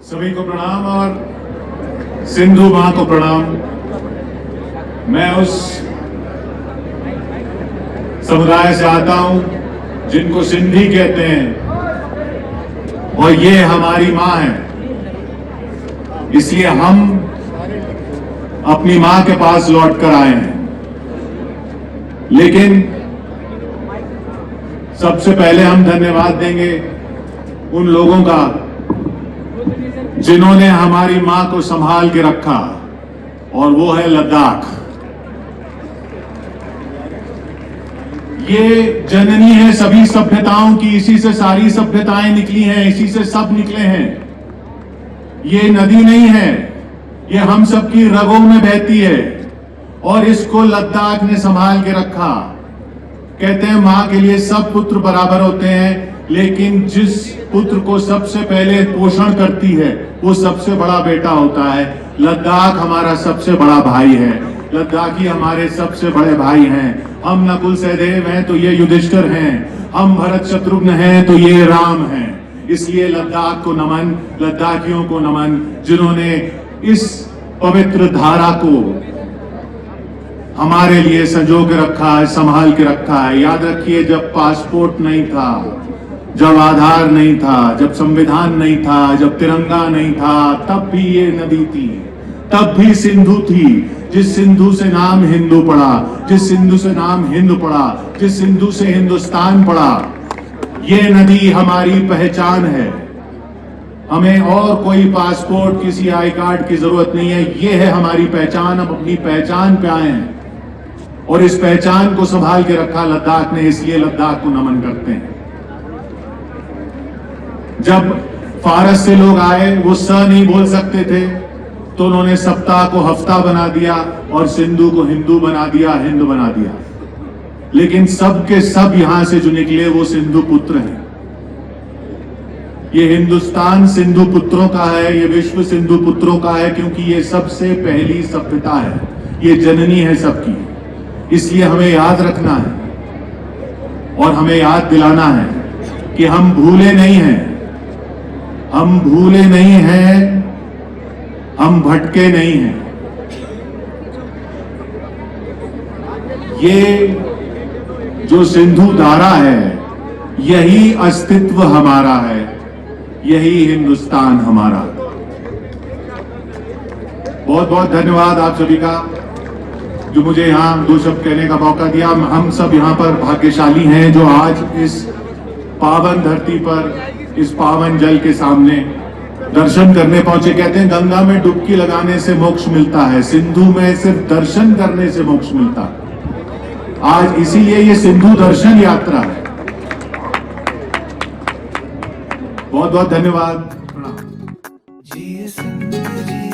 सभी को प्रणाम और सिंधु मां को प्रणाम। मैं उस समुदाय से आता हूं जिनको सिंधी कहते हैं और ये हमारी मां है, इसलिए हम अपनी मां के पास लौट कर आए हैं। लेकिन सबसे पहले हम धन्यवाद देंगे उन लोगों का जिन्होंने हमारी मां को संभाल के रखा, और वो है लद्दाख। ये जननी है सभी सभ्यताओं की, इसी से सारी सभ्यताएं निकली हैं, इसी से सब निकले हैं। ये नदी नहीं है, ये हम सबकी रगों में बहती है और इसको लद्दाख ने संभाल के रखा। कहते हैं मां के लिए सब पुत्र बराबर होते हैं, लेकिन जिस पुत्र को सबसे पहले पोषण करती है वो सबसे बड़ा बेटा होता है। लद्दाख हमारा सबसे बड़ा भाई है, लद्दाखी हमारे सबसे बड़े भाई हैं। हम नकुल सहदेव हैं तो ये युधिष्ठिर हैं, हम भरत शत्रुघ्न हैं तो ये राम हैं। इसलिए लद्दाख को नमन, लद्दाखियों को नमन, जिन्होंने इस पवित्र धारा को हमारे लिए संजो के रखा है, संभाल के रखा है। याद रखिए, जब पासपोर्ट नहीं था, जब आधार नहीं था, जब संविधान नहीं था, जब तिरंगा नहीं था, तब भी ये नदी थी, तब भी सिंधु थी। जिस सिंधु से नाम हिंदू पड़ा, जिस सिंधु से नाम हिंद पड़ा, जिस सिंधु से हिंदुस्तान पड़ा, ये नदी हमारी पहचान है। हमें और कोई पासपोर्ट, किसी आई कार्ड की जरूरत नहीं है, ये है हमारी पहचान। हम अपनी पहचान पे आए हैं और इस पहचान को संभाल के रखा लद्दाख ने, इसलिए लद्दाख को नमन करते हैं। जब फारस से लोग आए, वो स नहीं बोल सकते थे, तो उन्होंने सप्ताह को हफ्ता बना दिया और सिंधु को हिंदू बना दिया, हिंद बना दिया। लेकिन सब के सब यहां से जो निकले वो सिंधु पुत्र हैं। ये हिंदुस्तान सिंधु पुत्रों का है, ये विश्व सिंधु पुत्रों का है, क्योंकि ये सबसे पहली सभ्यता है, ये जननी है सबकी। इसलिए हमें याद रखना है और हमें याद दिलाना है कि हम भूले नहीं हैं, हम भूले नहीं हैं, हम भटके नहीं हैं। ये जो सिंधु धारा है, यही अस्तित्व हमारा है, यही हिंदुस्तान हमारा। बहुत बहुत धन्यवाद आप सभी का जो मुझे यहां दो शब्द कहने का मौका दिया। हम सब यहां पर भाग्यशाली हैं जो आज इस पावन धरती पर, इस पावन जल के सामने दर्शन करने पहुंचे। कहते हैं गंगा में डुबकी लगाने से मोक्ष मिलता है, सिंधु में सिर्फ दर्शन करने से मोक्ष मिलता है। आज इसीलिए ये सिंधु दर्शन यात्रा है। बहुत बहुत धन्यवाद। जिए सिंधु जिए